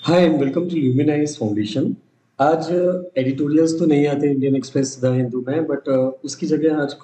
Hi and welcome to Luminize foundation. आज editorials तो नहीं आते इंडियन एक्सप्रेस द हिंदू में, बट उसकी जगह आज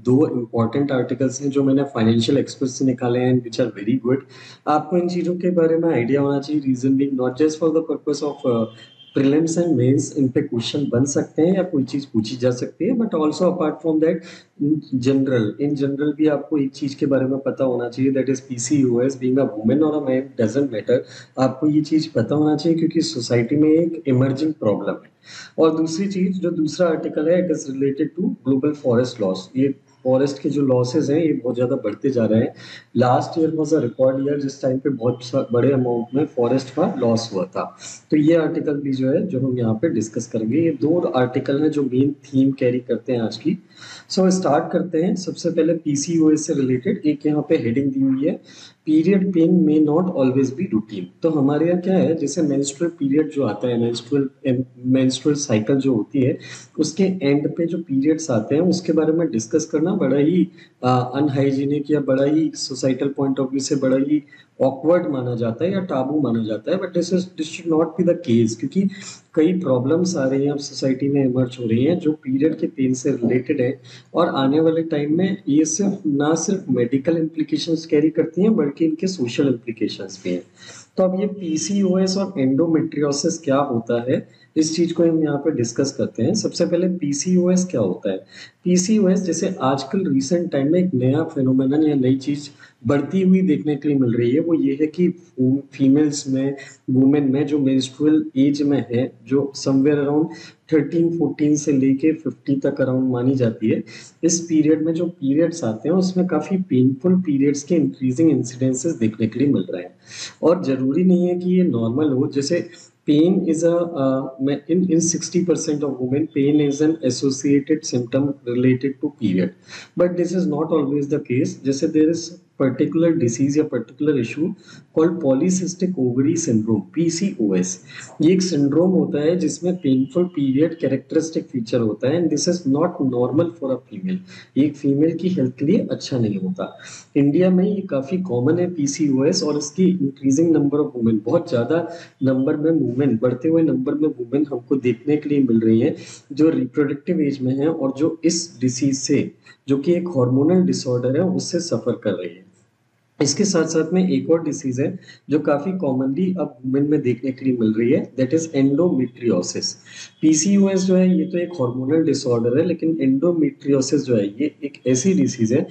दो इम्पॉर्टेंट आर्टिकल्स हैं जो मैंने फाइनेंशियल एक्सप्रेस से निकाले हैं, विच आर वेरी गुड। आपको इन चीज़ों के बारे में आइडिया होना चाहिए। Reason being not just for the purpose of prelims and mains, इन पे क्वेश्चन बन सकते हैं या कोई चीज़ पूछी जा सकती है, but also apart from that in general भी आपको एक चीज़ के बारे में पता होना चाहिए, that is PCOS. Being a women और अ मैन डजंट मैटर, आपको ये चीज़ पता होना चाहिए क्योंकि सोसाइटी में एक इमर्जिंग प्रॉब्लम है। और दूसरी चीज़, जो दूसरा आर्टिकल है, it is related to global forest loss. ये फॉरेस्ट के जो लॉसेज हैं ये बहुत ज़्यादा बढ़ते जा रहे हैं। Last year was a record year जिस टाइम पे बहुत बड़े अमाउंट में फॉरेस्ट का लॉस हुआ था। तो ये आर्टिकल भी जो है जो हम यहाँ पे डिस्कस करेंगे, ये दो आर्टिकल हैं जो मेन थीम कैरी करते हैं आज की। सो स्टार्ट करते हैं। सबसे पहले पीसीओएस से रिलेटेड एक यहाँ पे हेडिंग दी हुई है, period pain may not always be routine. तो हमारे यहाँ क्या है, जैसे मेंस्ट्रुअल पीरियड जो आता है, मेंस्ट्रुअल साइकिल जो होती है, उसके एंड पे जो पीरियड्स आते हैं उसके बारे में डिस्कस करना बड़ा ही अनहाइजीनिक या बड़ा ही सोसाइटल पॉइंट ऑफ व्यू से बड़ा ही ऑकवर्ड माना जाता है या टाबू माना जाता है। But this should not be the case, क्योंकि कई प्रॉब्लम्स आ रही हैं अब सोसाइटी में इमर्ज हो रही हैं जो पीरियड के पेन से रिलेटेड है। और आने वाले टाइम में ये सिर्फ मेडिकल इम्प्लीकेशंस कैरी करती हैं, बल्कि इनके सोशल इम्प्लीकेशंस भी हैं। तो अब ये पीसीओएस और एंडोमेट्रियोसिस क्या होता है, इस चीज को हम यहाँ पे डिस्कस करते हैं। सबसे पहले पीसीओएस क्या होता है। पीसीओएस जैसे आजकल रिसेंट टाइम में एक नया फेनोमेनन या नई चीज बढ़ती हुई देखने के लिए मिल रही है, वो ये है कि फीमेल्स में, वुमेन में जो मेंस्ट्रुअल एज में है, जो समवेयर अराउंड 13-14 से लेके 50 तक अराउंड मानी जाती है, इस पीरियड में जो पीरियड्स आते हैं उसमें काफी पेनफुल पीरियड्स के इंक्रीजिंग इंसिडेंसेस देखने के लिए मिल रहे हैं। और जरूरी नहीं है कि ये नॉर्मल हो। जैसे pen is in 60% of women, pain is an associated symptom related to period, but this is not always the case. जैसे there is particular disease या particular issue called polycystic ovary syndrome, PCOS। ये एक syndrome होता है जिसमें painful period characteristic feature होता है, and this is not normal for a female. एक फीमेल की हेल्थ के लिए अच्छा नहीं होता। इंडिया में ये काफी कॉमन है पीसीओएस, और इसकी इंक्रीजिंग नंबर ऑफ वुमेन, बहुत ज्यादा नंबर में वुमेन, बढ़ते हुए नंबर में वुमेन हमको देखने के लिए मिल रही हैं जो रिप्रोडक्टिव एज में हैं और जो इस डिसीज से, जो कि एक हार्मोनल डिसऑर्डर है, उससे सफर कर रही है। इसके साथ साथ में एक और डिसीज है जो काफी कॉमनली अब वुमेन में देखने के लिए मिल रही है, दैट इज एंडोमेट्रियोसिस। पीसीओएस जो है ये तो एक हार्मोनल डिसऑर्डर है, लेकिन एंडोमेट्रियोसिस जो है ये एक ऐसी डिसीज है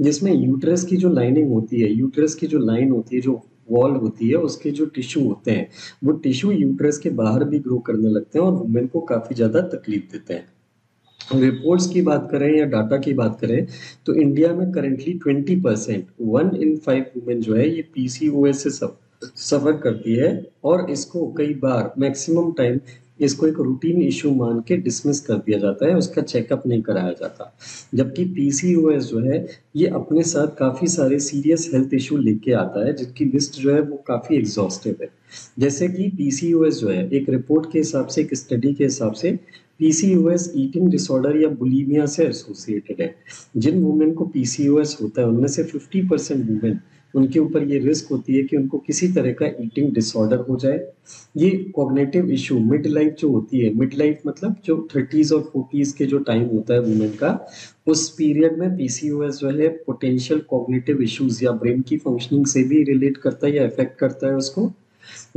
जिसमें यूट्रस की जो लाइनिंग होती है, यूट्रस की जो लाइन होती है, जो वॉल होती है, उसके जो टिश्यू होते हैं, वो टिश्यू यूट्रस के बाहर भी ग्रो करने लगते हैं और वुमेन को काफी ज्यादा तकलीफ देते हैं। रिपोर्ट्स की बात करें या डाटा की बात करें, तो इंडिया में करेंटली 20%, 1 in 5 वुमेन जो है ये पीसीओएस से सफर करती है। और इसको कई बार, मैक्सिमम टाइम, इसको एक रूटीन इशू मान के डिसमिस कर दिया जाता है, उसका चेकअप नहीं कराया जाता। जबकि पीसीओएस जो है ये अपने साथ काफी सारे सीरियस हेल्थ इशू लेके आता है, जिनकी लिस्ट जो है वो काफी एग्जॉस्टिव है। जैसे कि पीसीओएस जो है, एक रिपोर्ट के हिसाब से, एक स्टडी के हिसाब से, पीसीओएस ईटिंग डिसऑर्डर या बुलीमिया से एसोसिएटेड है। जिन वुमेन को पीसीओएस होता है उनमें से 50% वुमेन, उनके ऊपर ये रिस्क होती है कि उनको किसी तरह का ईटिंग डिसऑर्डर हो जाए। ये कॉग्निटिव इशू मिड लाइफ जो होती है, मिड लाइफ मतलब जो 30s और 40s के जो टाइम होता है वुमेन का, उस पीरियड में पीसीओएस जो है पोटेंशियल कॉग्निटिव इश्यूज या ब्रेन की फंक्शनिंग से भी रिलेट करता है या इफेक्ट करता है उसको।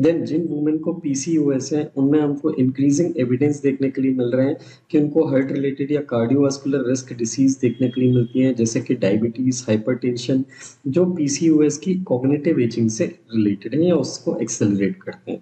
देन जिन वुमेन को पीसीओएस है उनमें हमको इंक्रीजिंग एविडेंस देखने के लिए मिल रहे हैं कि उनको हार्ट रिलेटेड या कार्डियोवास्कुलर रिस्क डिसीज देखने के लिए मिलती है, जैसे कि डायबिटीज, हाइपरटेंशन, जो पीसीओएस की कॉग्निटिव एजिंग से रिलेटेड है या उसको एक्सेलरेट करते हैं।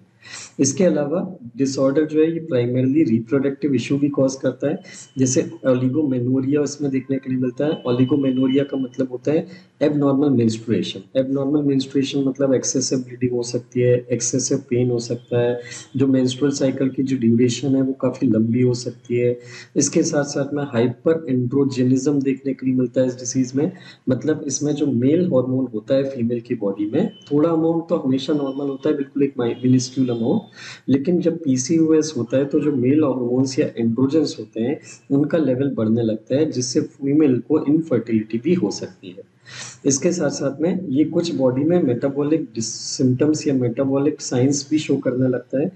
इसके अलावा डिसऑर्डर जो है ये प्राइमरली रिप्रोडक्टिव इशू भी कॉज करता है, जैसे ओलिगोमेनोरिया उसमें देखने के लिए मिलता है। ओलिगोमेनोरिया का मतलब होता है एबनॉर्मल मेंस्ट्रुएशन। एबनॉर्मल मेंस्ट्रुएशन मतलब एक्सेसिव ब्लीडिंग हो सकती है, एक्सेसिव पेन हो सकता है, जो मेंस्ट्रुअल साइकिल की जो ड्यूरेशन है वो काफ़ी लंबी हो सकती है। इसके साथ साथ में हाइपर एंड्रोजेनिज्म देखने के लिए मिलता है इस डिसीज में। मतलब इसमें जो मेल हार्मोन होता है फीमेल की बॉडी में, थोड़ा अमाउंट तो हमेशा नॉर्मल होता है, बिल्कुल एक मिनिस्क्यूल अमाउंट, लेकिन जब पीसीओएस होता है तो जो मेल हार्मोन्स या एंड्रोजन्स होते हैं उनका लेवल बढ़ने लगता है, जिससे फीमेल को इनफर्टिलिटी भी हो सकती है। इसके साथ साथ में ये कुछ बॉडी में मेटाबॉलिक सिम्टम्स या मेटाबॉलिक साइंस भी शो करने लगता है,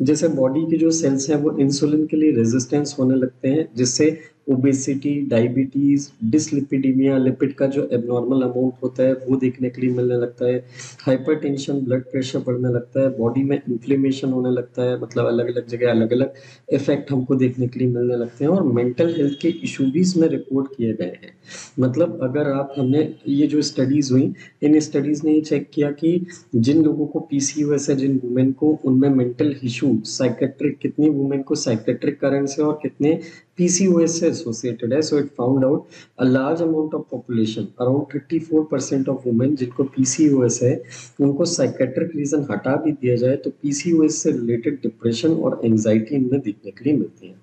जैसे बॉडी की जो सेल्स हैं वो इंसुलिन के लिए रेजिस्टेंस होने लगते हैं, जिससे ओबेसिटी, डायबिटीज, डिसलिपिडीमिया, लिपिड का जो एबनॉर्मल अमाउंट होता है वो देखने के लिए मिलने लगता है, हाइपरटेंशन, ब्लड प्रेशर बढ़ने लगता है, बॉडी में इन्फ्लेमेशन होने लगता है, मतलब अलग अलग जगह अलग अलग इफेक्ट हमको देखने के लिए मिलने लगते हैं, और मेंटल हेल्थ के इशू भी इसमें रिपोर्ट किए गए हैं। मतलब अगर आप हमने ये जो स्टडीज हुई, इन स्टडीज ने ये चेक किया कि जिन लोगों को पीसीओएस है, जिन वुमेन को, उनमें मेंटल इशू साइकेट्रिक, कितनी वुमेन को साइकेट्रिक कारण से और कितने PCOS से associated है। So it found out a large amount of population, around 34% of women जिनको PCOS है, उनको साइकेट्रिक रीजन हटा भी दिया जाए तो PCOS से रिलेटेड डिप्रेशन और एंजाइटी इनमें देखने के लिए मिलती है।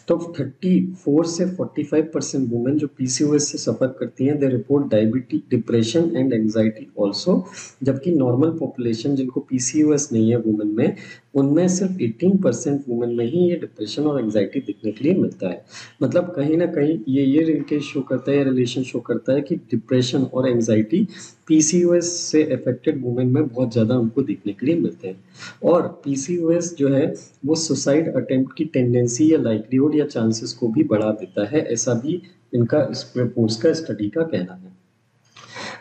तो 34 से 45% वुमेन जो PCOS से सफर करती हैं, they report diabetes, depression and anxiety also, जबकि नॉर्मल पॉपुलेशन जिनको PCOS नहीं है वुमेन में, उनमें सिर्फ 18% वुमेन में ही ये डिप्रेशन और एंजाइटी दिखने के लिए मिलता है। मतलब कहीं ना कहीं ये लिंकेज शो करता है, रिलेशन शो करता है कि डिप्रेशन और एंजाइटी PCOS से अफेक्टेड वुमेन में बहुत ज़्यादा हमको देखने के लिए मिलते हैं। और PCOS जो है वो सुसाइड अटेम्प्ट की टेंडेंसी या लाइक्लीहुड या चांसेस को भी बढ़ा देता है, ऐसा भी इनका इस रिपोर्ट्स का, स्टडी का कहना है।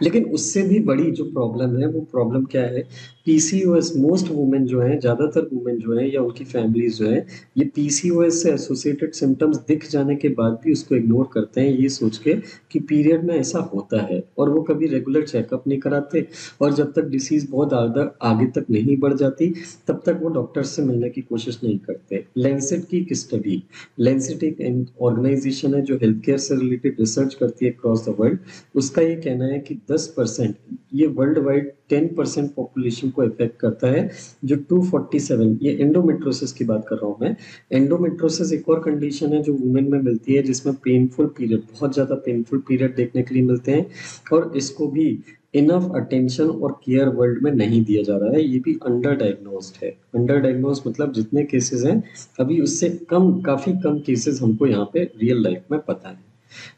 लेकिन उससे भी बड़ी जो प्रॉब्लम है वो प्रॉब्लम क्या है, पीसीओएस, मोस्ट वुमेन जो है, ज्यादातर वुमेन जो है या उनकी फैमिलीज जो है, ये पीसीओएस से एसोसिएटेड सिम्टम्स दिख जाने के बाद भी उसको इग्नोर करते हैं, ये सोच के कि पीरियड में ऐसा होता है, और वो कभी रेगुलर चेकअप नहीं कराते, और जब तक डिसीज बहुत आगे तक नहीं बढ़ जाती तब तक वो डॉक्टर से मिलने की कोशिश नहीं करते। लेंसेट की एक स्टडी, लेंसेट एक ऑर्गेनाइजेशन है जो हेल्थ केयर से रिलेटेड रिसर्च करती है अक्रॉस द वर्ल्ड, उसका ये कहना है कि 10%, ये वर्ल्ड वाइड 10% पॉपुलेशन को इफेक्ट करता है, जो 247, ये एंडोमेट्रोसिस की बात कर रहा हूँ मैं। एंडोमेट्रोसिस एक और कंडीशन है जो वुमेन में मिलती है, जिसमें पेनफुल पीरियड, बहुत ज्यादा पेनफुल पीरियड देखने के लिए मिलते हैं, और इसको भी इनफ अटेंशन और केयर वर्ल्ड में नहीं दिया जा रहा है, ये भी अंडर डायग्नोस्ड है। अंडर डायग्नोज मतलब जितने केसेस हैं अभी उससे कम, काफी कम केसेस हमको यहाँ पे रियल लाइफ में पता है।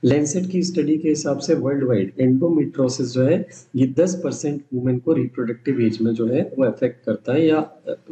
लेंसेट की स्टडी के हिसाब से वर्ल्ड वाइड एंडोमेट्रोसिस जो है ये 10% वुमेन को रिप्रोडक्टिव एज में जो है वो अफेक्ट करता है, या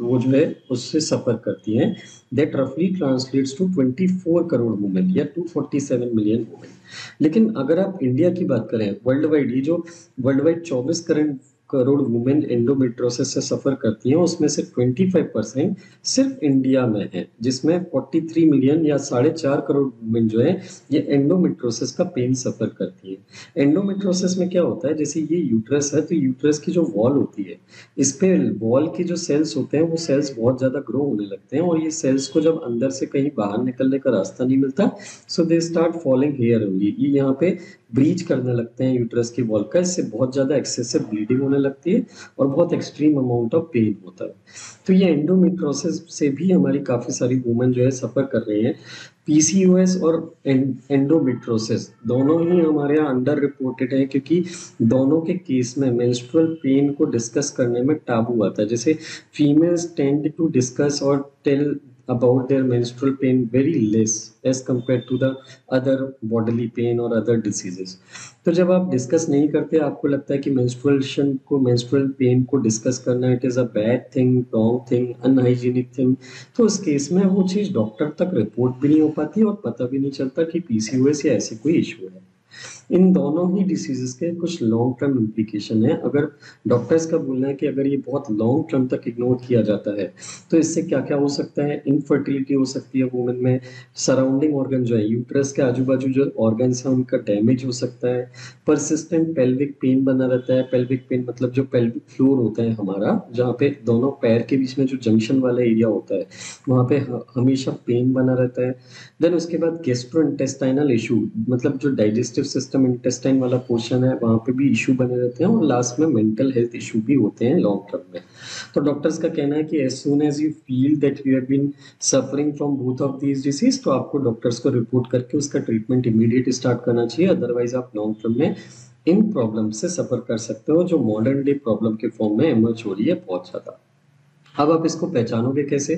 वो जो है उससे सफर करती हैं। दैट रफली ट्रांसलेट्स टू 24 करोड़ वुमेन या 247 मिलियन वुमेन। लेकिन अगर आप इंडिया की बात करें, वर्ल्ड वाइड, ये जो world wide 24 crore women endometriosis से सफर करती हैं, उसमें से 25% सिर्फ इंडिया में है, जिसमें 43 मिलियन या 4.5 करोड़ वुमेन जो है ये एंडोमेट्रोसिस का पेन सफर करती है। एंडोमेट्रोसिस में क्या होता है, जैसे ये यूट्रस है तो यूट्रस की जो वॉल होती है, इस पे वॉल के जो सेल्स होते हैं वो सेल्स बहुत ज्यादा ग्रो होने लगते हैं, और ये सेल्स को जब अंदर से कहीं बाहर निकलने का रास्ता नहीं मिलता, so they start falling here only, ये यहाँ पे ब्रीच करने लगते हैं यूट्रस की वॉल का, इससे बहुत ज्यादा एक्सेसिव ब्लीडिंग होने लगती है और बहुत एक्सट्रीम अमाउंट ऑफ पेन होता है। तो ये एंडोमेट्रोसिस से भी हमारी काफी सारी वुमेन जो है सफर कर रही हैं। पीसीओएस और एंडोमेट्रोसिस दोनों ही हमारे यहाँ अंडर रिपोर्टेड है, क्योंकि दोनों के केस में मेंस्ट्रुअल पेन को डिस्कस करने में टाबू आता है। जैसे फीमेल्स टेंड टू डिस्कस और tell about their menstrual pain very less as compared to the other bodily pain or other diseases। तो जब आप डिस्कस नहीं करते, आपको लगता है कि मेंस्ट्रुएशन को, मेंस्ट्रुअल पेन को डिस्कस करना it is a bad thing, wrong thing, unhygienic thing, तो उस केस में वो चीज डॉक्टर तक रिपोर्ट भी नहीं हो पाती और पता भी नहीं चलता कि पीसीओएस या ऐसी कोई इशू है। इन दोनों ही डिसीजेस के कुछ लॉन्ग टर्म इम्प्लीकेशन है। अगर डॉक्टर्स का बोलना है कि अगर ये बहुत लॉन्ग टर्म तक इग्नोर किया जाता है तो इससे क्या क्या हो सकता है, इनफर्टिलिटी हो सकती है वुमेन में, सराउंडिंग ऑर्गन जो है, यूट्रस के आजू बाजू जो ऑर्गन्स हैं उनका डैमेज हो सकता है, परसिस्टेंट पेल्विक पेन बना रहता है। पेल्विक पेन मतलब जो पेल्विक फ्लोर होता है हमारा, जहाँ पे दोनों पैर के बीच में जो जंक्शन वाला एरिया होता है, वहाँ पे हमेशा पेन बना रहता है। देन उसके बाद गेस्ट्रो इंटेस्टाइनल इशू, मतलब जो डाइजेस्टिव सिस्टम, इंटेस्टाइन वाला पोर्शन है, वहाँ पे भी इशू बने रहते हैं, और लास्ट में मेंटल हेल्थ इशू भी होते हैं लॉन्ग टर्म में। तो डॉक्टर्स का कहना है कि as soon as you feel that you have been suffering from both of these disease, तो आपको डॉक्टर्स को रिपोर्ट करके उसका ट्रीटमेंट इमीडिएट स्टार्ट करना चाहिए, अदरवाइज आप लॉन्ग टर्म में इन प्रॉब्लम से सफर कर सकते हो, जो मॉडर्न डे प्रॉब्लम के फॉर्म में इमर्ज हो रही है बहुत ज्यादा। अब आप इसको पहचानोगे कैसे?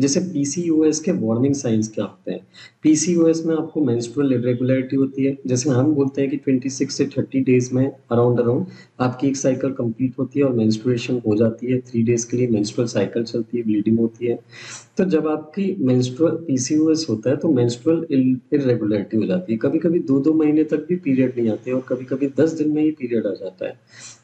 जैसे पीसीओएस के वार्निंग साइंस क्या होते हैं? पीसीओएस में आपको मेंस्ट्रुअल इरेगुलरिटी होती है। जैसे हम बोलते हैं कि 26 से 30 डेज में अराउंड अराउंड आपकी एक साइकिल कंप्लीट होती है और मेंस्ट्रुएशन हो जाती है। 3 डेज के लिए मेंस्ट्रुअल साइकिल चलती है, ब्लीडिंग होती है। तो जब आपकी मेंस्ट्रुअल पीसीओएस होता है तो मेंस्ट्रुअल इरेगुलरिटी हो जाती है। कभी-कभी 2-2 महीने तक भी पीरियड नहीं आते और कभी-कभी 10 दिन में ही पीरियड आ जाता है।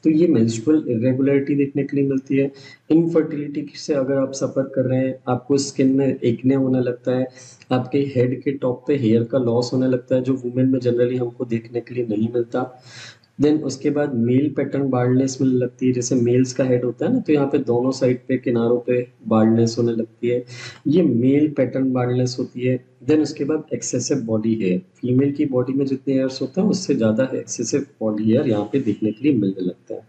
तो ये मेंस्ट्रुअल इरेगुलरिटी देखने के लिए मिलती है। इनफर्टिलिटी से अगर आप सफ़र कर रहे हैं, आपको स्किन में एक्ने होने लगता है, आपके हेड के टॉप पे हेयर का लॉस होने लगता है, जो वुमेन में जनरली हमको देखने के लिए नहीं मिलता। देन उसके बाद मेल पैटर्न बाल्डनेस मिलने लगती है। जैसे मेल्स का हेड होता है ना, तो यहाँ पे दोनों साइड पे किनारों पे बाल्डनेस होने लगती है। ये मेल पैटर्न बाल्डनेस होती है। देन उसके बाद एक्सेसिव बॉडी हेयर, फीमेल की बॉडी में जितने हेयर्स होते हैं उससे ज़्यादा एक्सेसिव बॉडी हेयर यहाँ पे देखने के लिए मिलने लगता है।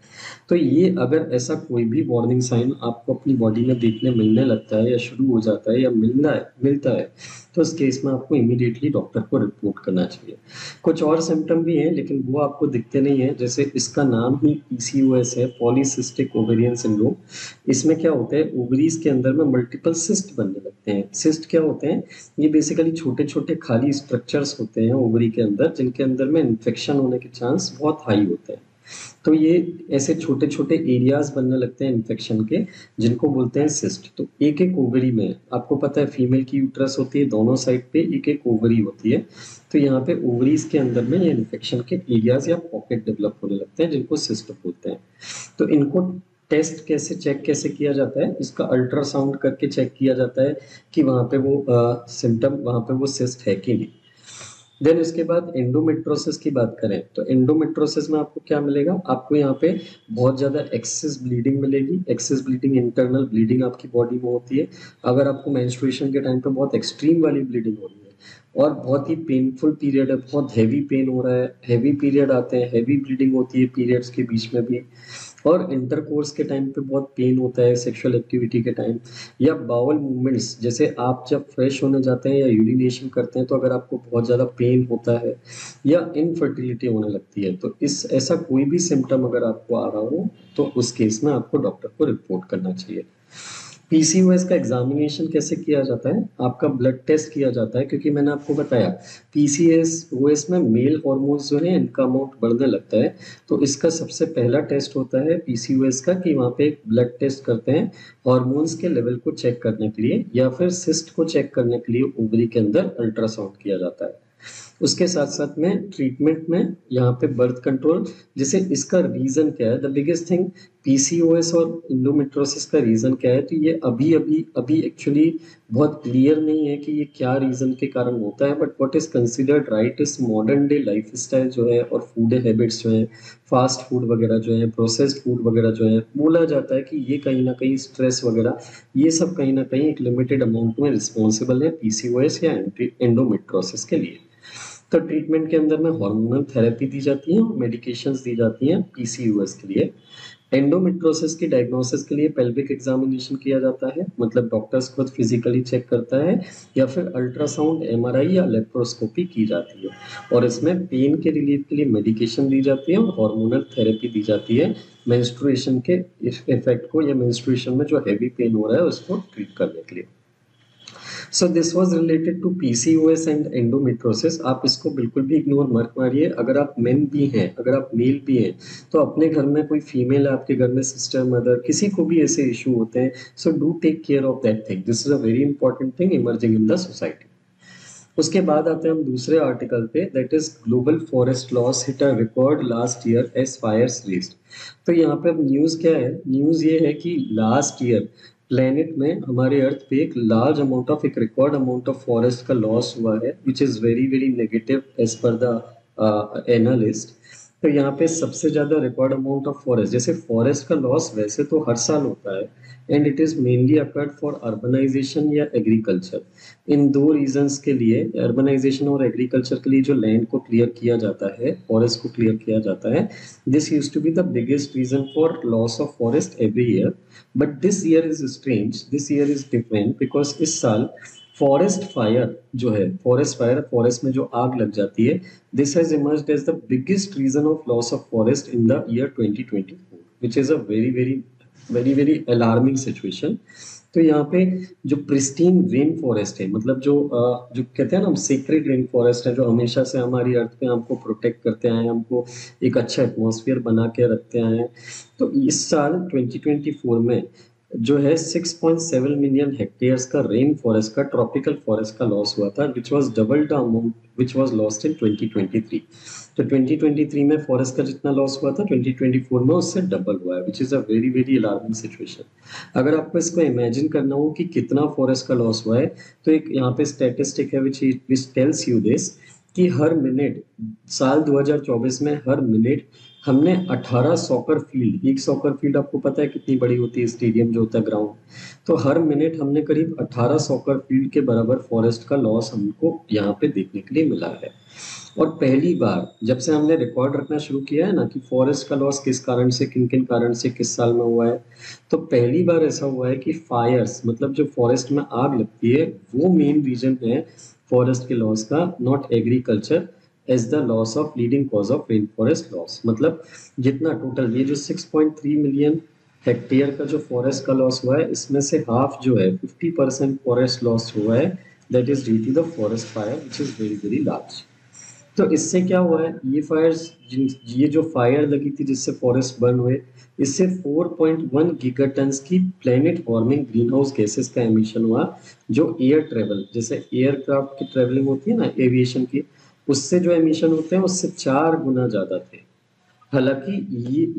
तो ये अगर ऐसा कोई भी वार्निंग साइन आपको अपनी बॉडी में देखने मिलने लगता है या शुरू हो जाता है या मिलता है, तो इस केस में आपको इमीडिएटली डॉक्टर को रिपोर्ट करना चाहिए। कुछ और सिम्टम भी हैं लेकिन वो आपको दिखते नहीं हैं। जैसे इसका नाम ही पीसीओएस है, पॉलीसिस्टिक ओवेरियन सिंड्रोम। इसमें क्या होता है, ओवरीज के अंदर में मल्टीपल सिस्ट बनने लगते हैं। सिस्ट क्या होते हैं? ये बेसिकली छोटे-छोटे खाली स्ट्रक्चर्स होते हैं ओवरी के अंदर, जिनके अंदर में इन्फेक्शन होने के चांस बहुत हाई होते हैं। तो ये ऐसे छोटे-छोटे एरियाज़ बनने लगते हैं इन्फेक्शन के, जिनको बोलते हैं सिस्ट। तो एक-एक ओवरी में आपको पता है फीमेल की यूट्रस होती है, दोनों साइड पे एक-एक ओवरी होती है। तो यहाँ पे ओवरीज के अंदर में ये इन्फेक्शन के एरियाज़ या पॉकेट डेवलप होने लगते हैं, जिनको सिस्ट बोलते हैं। तो इनको टेस्ट कैसे किया जाता है? इसका अल्ट्रासाउंड करके चेक किया जाता है कि वहाँ पे वो सिम्पटम, वहाँ पे वो सिस्ट है कि नहीं। देन उसके बाद एंडोमेट्रोसिस की बात करें तो एंडोमेट्रोसिस में आपको क्या मिलेगा? आपको यहाँ पे बहुत ज़्यादा एक्सेस ब्लीडिंग मिलेगी। एक्सेस ब्लीडिंग, इंटरनल ब्लीडिंग आपकी बॉडी में होती है। अगर आपको मेंस्ट्रुएशन के टाइम पे बहुत एक्सट्रीम वाली ब्लीडिंग हो रही है और बहुत ही पेनफुल पीरियड है, बहुत हैवी पेन हो रहा है, हैवी पीरियड आते हैं, हैवी ब्लीडिंग होती है पीरियड्स के बीच में भी, और इंटरकोर्स के टाइम पे बहुत पेन होता है, सेक्सुअल एक्टिविटी के टाइम, या बाउल मूवमेंट्स, जैसे आप जब फ्रेश होने जाते हैं या यूरिनेशन करते हैं तो अगर आपको बहुत ज़्यादा पेन होता है या इनफर्टिलिटी होने लगती है, तो इस ऐसा कोई भी सिम्टम अगर आपको आ रहा हो तो उस केस में आपको डॉक्टर को रिपोर्ट करना चाहिए। पीसीओएस का एग्जामिनेशन कैसे किया जाता है? आपका ब्लड टेस्ट किया जाता है, क्योंकि मैंने आपको बताया पीसीओएस में मेल हार्मोन्स जो है इनका अमाउंट बढ़ने लगता है। तो इसका सबसे पहला टेस्ट होता है पीसीओएस का कि वहाँ पे एक ब्लड टेस्ट करते हैं हार्मोन्स के लेवल को चेक करने के लिए, या फिर सिस्ट को चेक करने के लिए ओवरी के अंदर अल्ट्रासाउंड किया जाता है। उसके साथ साथ में ट्रीटमेंट में यहाँ पे बर्थ कंट्रोल, जैसे इसका रीज़न क्या है, द बिगेस्ट थिंग पीसीओएस और इंडोमेट्रोसिस का रीज़न क्या है, तो ये अभी एक्चुअली बहुत क्लियर नहीं है कि ये क्या रीज़न के कारण होता है, but what is considered right is modern day lifestyle जो है और फूड हैबिट्स जो है, फास्ट फूड वगैरह जो है, प्रोसेस्ड फूड वगैरह जो है, बोला जाता है कि ये कहीं ना कहीं स्ट्रेस वगैरह, ये सब कहीं ना कहीं एक लिमिटेड अमाउंट में रिस्पॉन्सिबल है पीसीओएस या एंडोमेट्रोसिस के लिए। तो ट्रीटमेंट के अंदर में हार्मोनल थेरेपी दी जाती है और मेडिकेशंस दी जाती हैं पीसीओएस के लिए। एंडोमेट्रोसिस की डायग्नोसिस के लिए पेल्विक एग्जामिनेशन किया जाता है, मतलब डॉक्टर्स खुद फिजिकली चेक करता है, या फिर अल्ट्रासाउंड, एमआरआई या लेप्रोस्कोपी की जाती है। और इसमें पेन के रिलीफ के लिए मेडिकेशन दी जाती है और हार्मोनल थेरेपी दी जाती है मेंस्ट्रुएशन के इफेक्ट को, या मेंस्ट्रुएशन में जो हैवी पेन हो रहा है उसको ट्रीट करने के लिए। So this was related to PCOS and endometriosis. आप इसको बिल्कुल भी इग्नोर मत मारिए। अगर आप मेन भी हैं, अगर आप मेल भी हैं, तो अपने घर में कोई फीमेल है, आपके घर में सिस्टर, मदर, किसी को भी ऐसे इशू होते हैं, so do take care of that thing. This is a very important thing emerging in the society. उसके बाद आते हैं हम दूसरे आर्टिकल पे, that is global forest loss hit a record last year as fires raged. तो यहाँ पे अब न्यूज़ क्या है? न्यूज़ ये है कि लास्ट ईयर प्लेनेट में, हमारे अर्थ पे, एक लार्ज अमाउंट ऑफ, एक रिकॉर्ड अमाउंट ऑफ फॉरेस्ट का लॉस हुआ है, which is very very negative as per the analyst. तो यहाँ पे सबसे ज़्यादा रिकॉर्ड अमाउंट ऑफ फॉरेस्ट, जैसे फॉरेस्ट का लॉस वैसे तो हर साल होता है, and it is mainly occurred for urbanisation या एग्रीकल्चर। इन दो रीजंस के लिए, अर्बनाइजेशन और एग्रीकल्चर के लिए, जो लैंड को क्लियर किया जाता है, फॉरेस्ट को क्लियर किया जाता है, this use to be the biggest reason for loss of forest every year. But this year is strange, this year is different, because इस साल फॉरेस्ट फायर जो है, फॉरेस्ट फायर, फॉरेस्ट में जो आग लग जाती है, this has emerged as the biggest reason of loss of forest in the ईयर 2024, which is a very very very very alarming situation. तो यहाँ पे जो प्रिस्टीन रेन फॉरेस्ट है, मतलब जो कहते हैं ना हम सीक्रेट रेन फॉरेस्ट है, जो हमेशा से हमारी अर्थ पे हमको प्रोटेक्ट करते आए हैं, हमको एक अच्छा एटमॉस्फेयर बना के रखते आए हैं। तो इस साल 2024 में जो है 6.7 मिलियन हेक्टेयर्स का रेन फॉरेस्ट का, ट्रॉपिकल फॉरेस्ट का लॉस हुआ था, which was double the amount which was lost in 2023। तो 2023 में फॉरेस्ट का जितना लॉस हुआ था 2024 में उससे डबल हुआ है, विच is a very very alarming situation. अगर आपको इसको इमेजिन करना हो कि कितना फॉरेस्ट का लॉस हुआ है, तो एक यहाँ पे स्टैटिस्टिक है विच टेल्स यू दिस कि हर मिनट, साल 2024 में हर मिनट हमने 18 सॉकर फील्ड, एक सॉकर फील्ड आपको पता है कितनी बड़ी होती है, स्टेडियम जो होता है ग्राउंड, तो हर मिनट हमने करीब 18 सॉकर फील्ड के बराबर फॉरेस्ट का लॉस हमको यहाँ पे देखने के लिए मिला है। और पहली बार जब से हमने रिकॉर्ड रखना शुरू किया है ना कि फॉरेस्ट का लॉस किस कारण से, किन किन कारण से, किस साल में हुआ है, तो पहली बार ऐसा हुआ है कि फायर्स, मतलब जो फॉरेस्ट में आग लगती है, वो मेन रीजन है फॉरेस्ट के लॉस का, not agriculture as the loss of leading cause of rainforest loss. मतलब जितना टोटल ये जो 6.3 मिलियन हेक्टेयर का जो फॉरेस्ट का लॉस हुआ है, इसमें से हाफ जो है 50% फॉरेस्ट लॉस हुआ है, that is due to the forest fire which is very very large. तो इससे क्या हुआ है, ये फायर्स, ये जो फायर लगी थी जिससे फॉरेस्ट बर्न हुए, इससे 4.1 गीगाटन्स की planet warming green house gases का एमिशन हुआ, जो एयर ट्रेवल, जैसे एयरक्राफ्ट की ट्रेवलिंग होती है ना एविएशन की, उससे जो एमिशन होते हैं उससे 4 गुना ज्यादा थे। हालांकि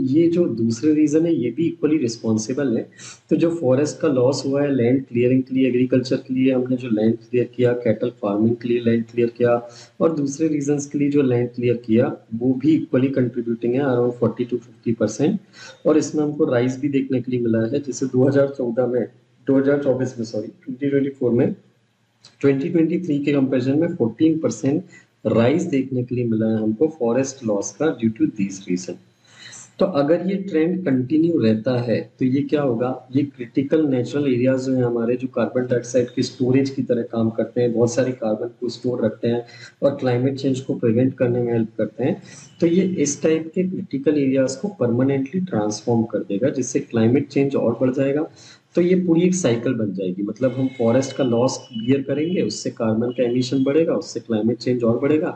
ये जो दूसरे रीजन है ये भी इक्वली रिस्पॉन्सिबल है। तो जो फॉरेस्ट का लॉस हुआ है लैंड क्लियरिंग के लिए, एग्रीकल्चर के लिए हमने जो लैंड क्लियर किया, कैटल फार्मिंग के लिए लैंड क्लियर किया, और दूसरे रीजंस के लिए जो लैंड क्लियर किया, वो भी इक्वली कंट्रीब्यूटिंग है अराउंड 40 to 50%। और इसमें हमको राइज भी देखने के लिए मिला है, जैसे 2014 में, 2024 में सॉरी 2024 में 2023 के कंपैरिजन में 14% राइज देखने के लिए मिला है हमको फॉरेस्ट लॉस का, ड्यू टू दीज रीजन। तो अगर ये ट्रेंड कंटिन्यू रहता है तो ये क्या होगा, ये क्रिटिकल नेचुरल एरियाज जो है हमारे, जो कार्बन डाइऑक्साइड की स्टोरेज की तरह काम करते हैं, बहुत सारे कार्बन को स्टोर रखते हैं और क्लाइमेट चेंज को प्रिवेंट करने में हेल्प करते हैं, तो ये इस टाइप के क्रिटिकल एरियाज को परमानेंटली ट्रांसफॉर्म कर देगा, जिससे क्लाइमेट चेंज और बढ़ जाएगा। तो ये पूरी एक साइकिल बन जाएगी, मतलब हम फॉरेस्ट का लॉस बियर करेंगे, उससे कार्बन का एमिशन बढ़ेगा, उससे क्लाइमेट चेंज और बढ़ेगा,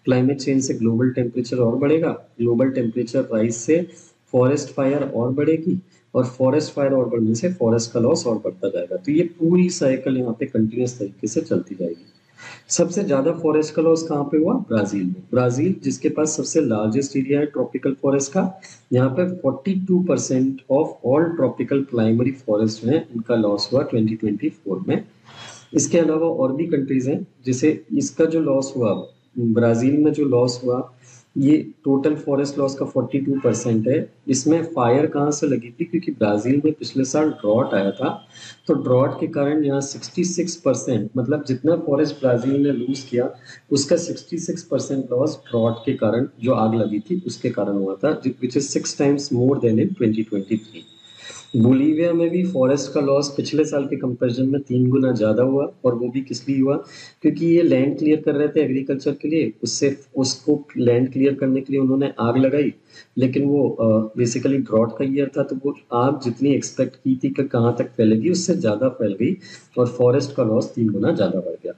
क्लाइमेट चेंज से ग्लोबल टेम्परेचर और बढ़ेगा, ग्लोबल टेम्परेचर राइज से फॉरेस्ट फायर और बढ़ेगी, और फॉरेस्ट फायर और बढ़ने से फॉरेस्ट का लॉस और बढ़ता जाएगा। तो ये पूरी साइकिल यहाँ पे कंटिन्यूस तरीके से चलती जाएगी। सबसे ज्यादा फॉरेस्ट का लॉस कहाँ पे हुआ, ब्राजील में। ब्राजील जिसके पास सबसे लार्जेस्ट एरिया है ट्रॉपिकल फॉरेस्ट का, यहाँ पे 42% of all tropical primary forest है, इनका लॉस हुआ 2024 में। इसके अलावा और भी कंट्रीज हैं, जैसे इसका जो लॉस हुआ, ब्राजील में जो लॉस हुआ, ये टोटल फॉरेस्ट लॉस का 42% है। इसमें फायर कहाँ से लगी थी, क्योंकि ब्राजील में पिछले साल ड्रॉट आया था, तो ड्रॉट के कारण यहाँ 66%, मतलब जितना फॉरेस्ट ब्राजील ने लूज किया उसका 66% लॉस ड्रॉट के कारण, जो आग लगी थी उसके कारण हुआ था, which is 6 times more then in 2023। Bolivia में भी फॉरेस्ट का लॉस पिछले साल के कंपैरिजन में 3 गुना ज्यादा हुआ, और वो भी किस लिए हुआ, क्योंकि ये लैंड क्लियर कर रहे थे एग्रीकल्चर के लिए, उससे उसको लैंड क्लियर करने के लिए उन्होंने आग लगाई, लेकिन वो बेसिकली ड्रॉट का ईयर था, तो वो आग जितनी एक्सपेक्ट की थी कि कहाँ तक फैलेगी उससे ज्यादा फैल गई, और फॉरेस्ट का लॉस 3 गुना ज्यादा बढ़ गया।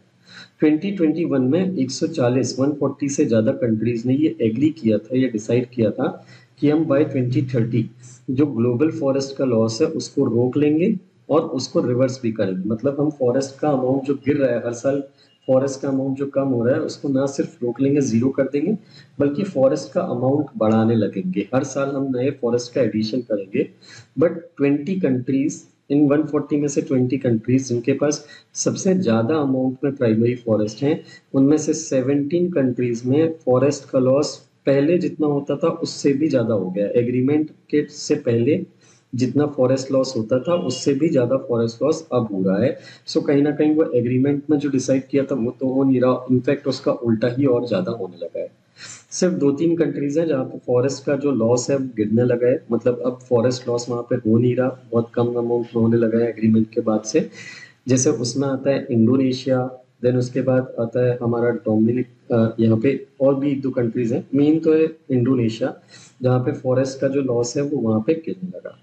2021 में 140 से ज्यादा कंट्रीज ने ये एग्री किया था, ये डिसाइड किया था कि हम बाय 2030 जो ग्लोबल फॉरेस्ट का लॉस है उसको रोक लेंगे और उसको रिवर्स भी करेंगे। मतलब हम फॉरेस्ट का अमाउंट जो गिर रहा है हर साल, फॉरेस्ट का अमाउंट जो कम हो रहा है उसको ना सिर्फ रोक लेंगे, जीरो कर देंगे, बल्कि फॉरेस्ट का अमाउंट बढ़ाने लगेंगे, हर साल हम नए फॉरेस्ट का एडिशन करेंगे। बट 20 कंट्रीज, इन 140 में से 20 कंट्रीज जिनके पास सबसे ज्यादा अमाउंट में प्राइमरी फॉरेस्ट हैं, उनमें से 17 कंट्रीज में फॉरेस्ट का लॉस पहले जितना होता था उससे भी ज्यादा हो गया। एग्रीमेंट के से पहले जितना फॉरेस्ट लॉस होता था उससे भी ज्यादा फॉरेस्ट लॉस अब हो रहा है। सो कहीं ना कहीं वो एग्रीमेंट में जो डिसाइड किया था वो तो हो नहीं रहा, इनफैक्ट उसका उल्टा ही और ज्यादा होने लगा है। सिर्फ 2-3 कंट्रीज हैं जहाँ पे फॉरेस्ट का जो लॉस है वो गिरने लगा है, मतलब अब फॉरेस्ट लॉस वहाँ पे हो नहीं रहा, बहुत कम अमाउंट में होने लगा है एग्रीमेंट के बाद से। जैसे उसमें आता है इंडोनेशिया, देन उसके बाद आता है हमारा डोमिनिक, यहाँ पे और भी 1-2 कंट्रीज हैं, मेन तो है इंडोनेशिया, जहाँ पे फॉरेस्ट का जो लॉस है वो वहाँ पे गिरने लगा।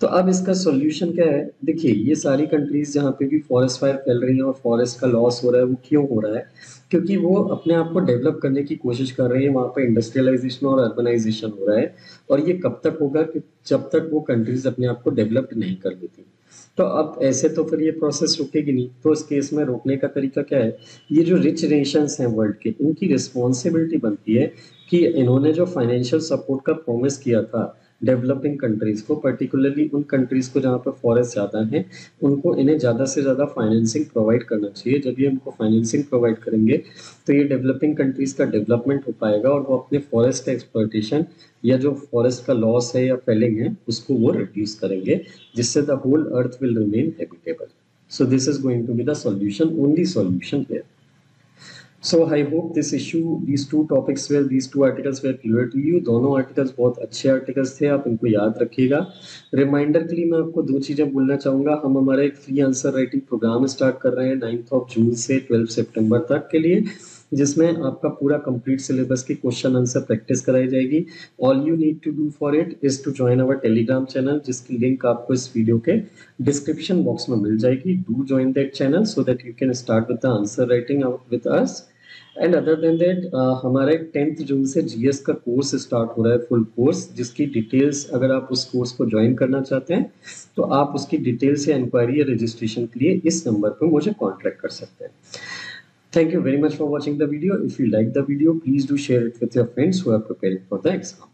तो अब इसका सॉल्यूशन क्या है? देखिए, ये सारी कंट्रीज़ जहाँ पे भी फॉरेस्ट फायर फैल रही हैं और फॉरेस्ट का लॉस हो रहा है, वो क्यों हो रहा है? क्योंकि वो अपने आप को डेवलप करने की कोशिश कर रही हैं, वहाँ पे इंडस्ट्रियलाइज़ेशन और अर्बनाइज़ेशन हो रहा है और ये कब तक होगा कि जब तक वो कंट्रीज़ अपने आप को डेवलप्ड नहीं कर लेती। तो अब ऐसे तो फिर ये प्रोसेस रुकेगी नहीं, तो इस केस में रोकने का तरीका क्या है? ये जो रिच नेशंस हैं वर्ल्ड के, इनकी रिस्पॉन्सिबिलिटी बनती है कि इन्होंने जो फाइनेंशियल सपोर्ट का प्रॉमिस किया था डेवलपिंग कंट्रीज को, पर्टिकुलरली उन कंट्रीज को जहाँ पर फॉरेस्ट ज़्यादा हैं, उनको इन्हें ज़्यादा से ज़्यादा फाइनेंसिंग प्रोवाइड करना चाहिए। जब ये उनको फाइनेंसिंग प्रोवाइड करेंगे तो ये डेवलपिंग कंट्रीज का डेवलपमेंट हो पाएगा और वो अपने फॉरेस्ट एक्सप्लॉयटेशन या जो फॉरेस्ट का लॉस है या फेलिंग है उसको वो रिड्यूस करेंगे, जिससे the whole earth will remain habitable. So this is going to be the solution, only solution here. So I hope this issue, these two topics were, these two articles were clear to you. दोनों articles बहुत अच्छे articles थे, आप इनको याद रखिएगा। Reminder के लिए मैं आपको दो चीज़ें बोलना चाहूँगा। हम हमारा एक free answer writing programme start कर रहे हैं 9 जून से 12 सितंबर तक के लिए, जिसमें आपका पूरा कंप्लीट सिलेबस की क्वेश्चन आंसर प्रैक्टिस कराई जाएगी। All you need to do for it is to join our Telegram channel, जिसकी लिंक आपको इस वीडियो के डिस्क्रिप्शन बॉक्स में मिल जाएगी। Do join that channel so that you can start with the answer writing with us. And other than that हमारा 10 जून से GS का कोर्स स्टार्ट हो रहा है, फुल कोर्स, जिसकी डिटेल्स अगर आप उस कोर्स को ज्वाइन करना चाहते हैं तो आप उसकी डिटेल्स या इंक्वायरी या रजिस्ट्रेशन के लिए इस नंबर पर मुझे कॉन्टैक्ट कर सकते हैं। Thank you very much for watching the video. If you like the video, please do share it with your friends who are preparing for the exam.